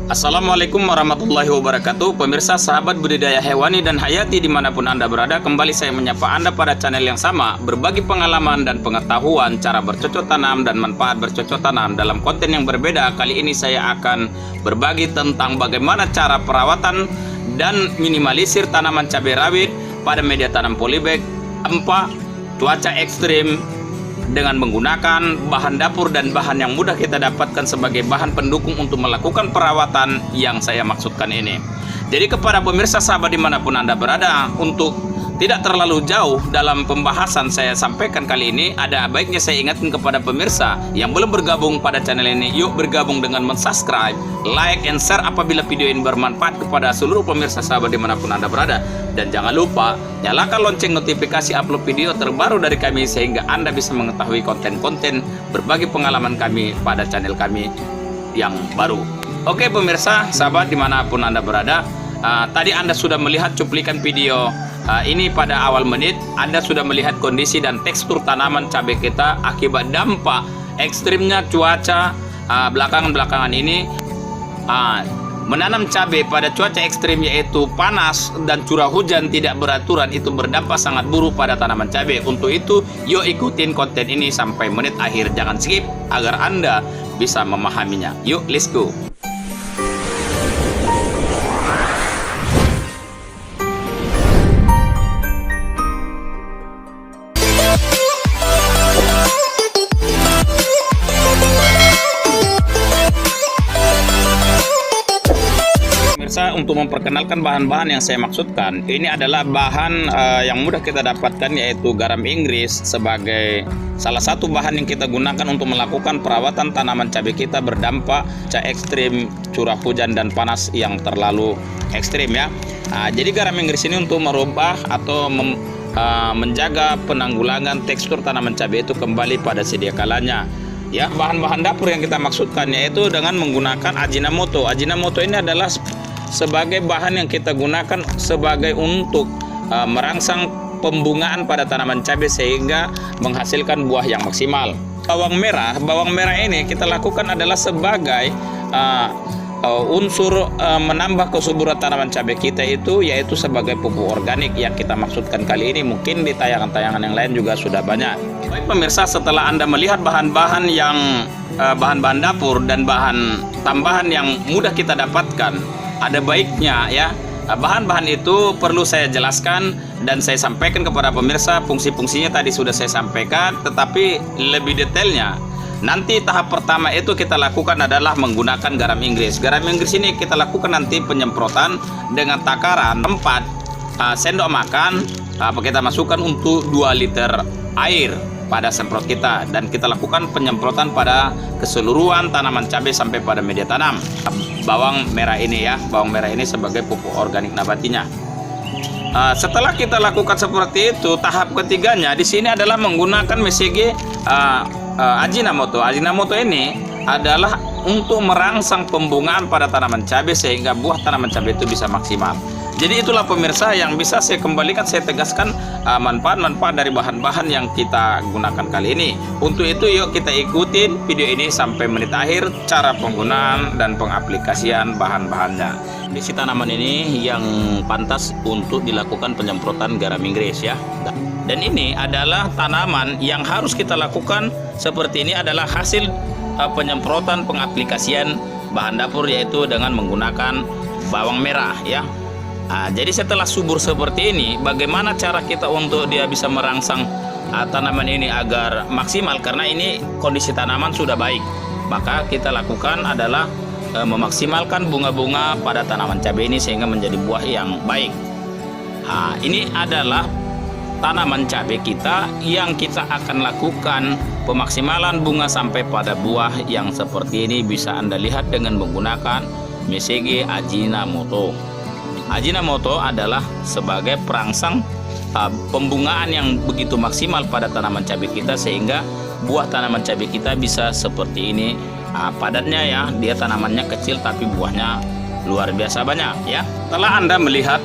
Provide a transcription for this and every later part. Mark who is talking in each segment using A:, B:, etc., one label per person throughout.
A: Assalamualaikum warahmatullahi wabarakatuh. Pemirsa, sahabat budidaya hewani dan hayati dimanapun Anda berada, kembali saya menyapa Anda pada channel yang sama, berbagi pengalaman dan pengetahuan cara bercocok tanam dan manfaat bercocok tanam dalam konten yang berbeda. Kali ini saya akan berbagi tentang bagaimana cara perawatan dan minimalisir tanaman cabai rawit pada media tanam polybag tanpa cuaca ekstrim, dengan menggunakan bahan dapur dan bahan yang mudah kita dapatkan sebagai bahan pendukung untuk melakukan perawatan yang saya maksudkan ini. Jadi kepada pemirsa sahabat dimanapun Anda berada, untuk tidak terlalu jauh dalam pembahasan saya sampaikan kali ini, ada baiknya saya ingatkan kepada pemirsa yang belum bergabung pada channel ini, yuk bergabung dengan mensubscribe, like, and share apabila video ini bermanfaat kepada seluruh pemirsa sahabat dimanapun Anda berada. Dan jangan lupa nyalakan lonceng notifikasi upload video terbaru dari kami sehingga Anda bisa mengetahui konten-konten berbagi pengalaman kami pada channel kami yang baru. Oke pemirsa sahabat dimanapun Anda berada, tadi Anda sudah melihat cuplikan video ini pada awal menit. Anda sudah melihat kondisi dan tekstur tanaman cabai kita akibat dampak ekstrimnya cuaca belakangan ini. Menanam cabai pada cuaca ekstrim yaitu panas dan curah hujan tidak beraturan itu berdampak sangat buruk pada tanaman cabai. Untuk itu, yuk ikutin konten ini sampai menit akhir, jangan skip agar Anda bisa memahaminya. Yuk, let's go. Untuk memperkenalkan bahan-bahan yang saya maksudkan, ini adalah bahan yang mudah kita dapatkan, yaitu garam Inggris sebagai salah satu bahan yang kita gunakan untuk melakukan perawatan tanaman cabai kita berdampak cuaca ekstrim, curah hujan dan panas yang terlalu ekstrim ya. Jadi garam Inggris ini untuk merubah atau menjaga penanggulangan tekstur tanaman cabai itu kembali pada sedia kalanya. Ya, bahan-bahan dapur yang kita maksudkan yaitu dengan menggunakan Ajinomoto. Ajinomoto ini adalah sebagai bahan yang kita gunakan sebagai untuk merangsang pembungaan pada tanaman cabai sehingga menghasilkan buah yang maksimal. Bawang merah ini kita lakukan adalah sebagai unsur menambah kesuburan tanaman cabai kita itu, yaitu sebagai pupuk organik yang kita maksudkan kali ini. Mungkin di tayangan-tayangan yang lain juga sudah banyak. Baik pemirsa, setelah Anda melihat bahan-bahan yang bahan-bahan dapur dan bahan tambahan yang mudah kita dapatkan, ada baiknya ya bahan-bahan itu perlu saya jelaskan dan saya sampaikan kepada pemirsa. Fungsi-fungsinya tadi sudah saya sampaikan, tetapi lebih detailnya nanti tahap pertama itu kita lakukan adalah menggunakan garam Inggris. Garam Inggris ini kita lakukan nanti penyemprotan dengan takaran 4 sendok makan kita masukkan untuk 2 liter air pada semprot kita, dan kita lakukan penyemprotan pada keseluruhan tanaman cabai sampai pada media tanam bawang merah ini ya. Bawang merah ini sebagai pupuk organik nabatinya. Setelah kita lakukan seperti itu, tahap ketiganya di sini adalah menggunakan MCG Ajinomoto. Ajinomoto ini adalah untuk merangsang pembungaan pada tanaman cabai sehingga buah tanaman cabai itu bisa maksimal. Jadi itulah pemirsa yang bisa saya kembalikan, saya tegaskan manfaat-manfaat dari bahan-bahan yang kita gunakan kali ini. Untuk itu yuk kita ikutin video ini sampai menit akhir, cara penggunaan dan pengaplikasian bahan-bahannya. Kondisi tanaman ini yang pantas untuk dilakukan penyemprotan garam Inggris ya. Dan ini adalah tanaman yang harus kita lakukan seperti ini adalah hasil penyemprotan pengaplikasian bahan dapur, yaitu dengan menggunakan bawang merah ya. Jadi setelah subur seperti ini, bagaimana cara kita untuk dia bisa merangsang tanaman ini agar maksimal? Karena ini kondisi tanaman sudah baik, maka kita lakukan adalah memaksimalkan bunga-bunga pada tanaman cabai ini sehingga menjadi buah yang baik. Ini adalah tanaman cabai kita yang kita akan lakukan pemaksimalan bunga sampai pada buah yang seperti ini. Bisa Anda lihat dengan menggunakan MCG Ajinomoto. Ajinomoto adalah sebagai perangsang pembungaan yang begitu maksimal pada tanaman cabai kita sehingga buah tanaman cabai kita bisa seperti ini padatnya ya. Dia tanamannya kecil tapi buahnya luar biasa banyak ya. Setelah Anda melihat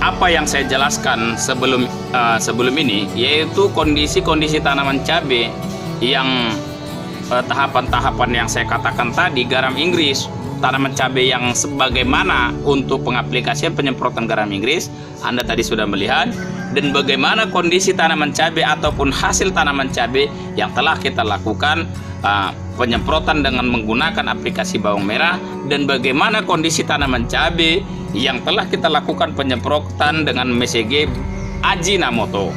A: apa yang saya jelaskan sebelum ini, yaitu kondisi-kondisi tanaman cabai yang tahapan-tahapan yang saya katakan tadi, garam Inggris, tanaman cabai yang sebagaimana untuk pengaplikasian penyemprotan garam Inggris, Anda tadi sudah melihat, dan bagaimana kondisi tanaman cabai ataupun hasil tanaman cabai yang telah kita lakukan penyemprotan dengan menggunakan aplikasi bawang merah, dan bagaimana kondisi tanaman cabai yang telah kita lakukan penyemprotan dengan MSG Ajinomoto.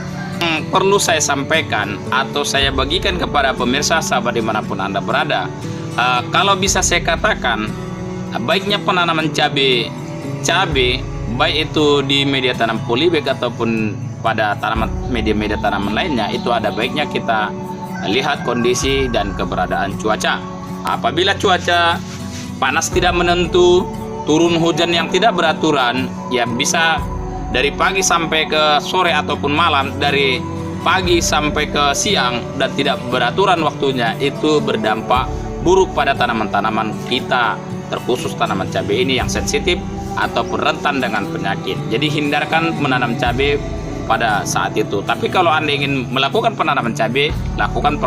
A: Perlu saya sampaikan atau saya bagikan kepada pemirsa sahabat dimanapun Anda berada, kalau bisa saya katakan, baiknya penanaman cabai baik itu di media tanam polybag ataupun pada media tanaman lainnya, itu ada baiknya kita lihat kondisi dan keberadaan cuaca. Apabila cuaca panas tidak menentu, turun hujan yang tidak beraturan, ya bisa dari pagi sampai ke sore ataupun malam, dari pagi sampai ke siang dan tidak beraturan waktunya, itu berdampak buruk pada tanaman-tanaman kita, terkhusus tanaman cabai ini yang sensitif ataupun rentan dengan penyakit. Jadi hindarkan menanam cabai pada saat itu. Tapi kalau Anda ingin melakukan penanaman cabai, lakukan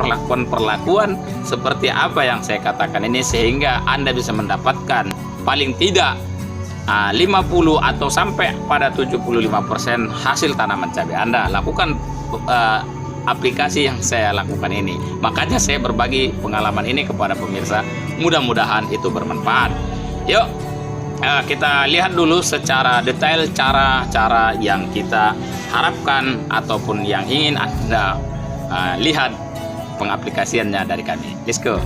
A: perlakuan seperti apa yang saya katakan ini, sehingga Anda bisa mendapatkan paling tidak 50 atau sampai pada 75% hasil tanaman cabai Anda. Lakukan aplikasi yang saya lakukan ini. Makanya saya berbagi pengalaman ini kepada pemirsa. Mudah-mudahan itu bermanfaat. Yuk, kita lihat dulu secara detail cara-cara yang kita harapkan ataupun yang ingin Anda lihat pengaplikasiannya dari kami. Let's go.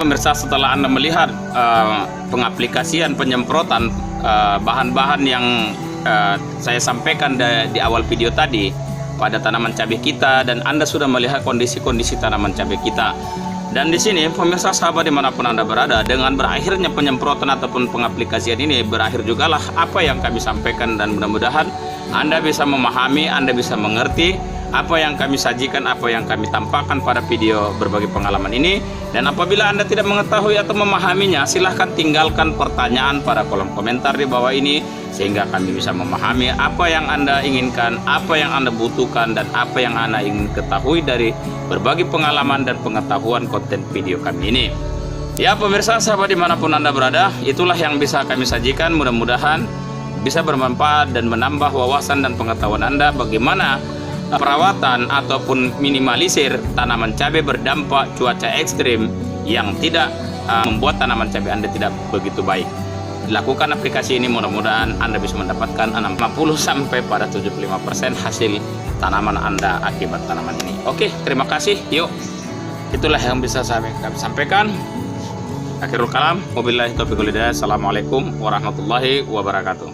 A: Pemirsa, setelah Anda melihat pengaplikasian penyemprotan bahan-bahan yang saya sampaikan di awal video tadi pada tanaman cabai kita, dan Anda sudah melihat kondisi-kondisi tanaman cabai kita. Dan di sini pemirsa sahabat dimanapun Anda berada, dengan berakhirnya penyemprotan ataupun pengaplikasian ini, berakhir jugalah apa yang kami sampaikan, dan mudah-mudahan Anda bisa memahami, Anda bisa mengerti apa yang kami sajikan, apa yang kami tampakkan pada video berbagi pengalaman ini. Dan apabila Anda tidak mengetahui atau memahaminya, silahkan tinggalkan pertanyaan pada kolom komentar di bawah ini, sehingga kami bisa memahami apa yang Anda inginkan, apa yang Anda butuhkan, dan apa yang Anda ingin ketahui dari berbagi pengalaman dan pengetahuan konten video kami ini. Ya pemirsa sahabat dimanapun Anda berada, itulah yang bisa kami sajikan. Mudah-mudahan bisa bermanfaat dan menambah wawasan dan pengetahuan Anda bagaimana perawatan ataupun minimalisir tanaman cabai berdampak cuaca ekstrim yang tidak membuat tanaman cabai Anda tidak begitu baik. Lakukan aplikasi ini, mudah-mudahan Anda bisa mendapatkan 50 sampai pada 75% hasil tanaman Anda akibat tanaman ini. Oke, terima kasih. Yuk, itulah yang bisa kami sampaikan. Akhirul kalam, wabillahi taufiq wal hidayah. Assalamualaikum warahmatullahi wabarakatuh.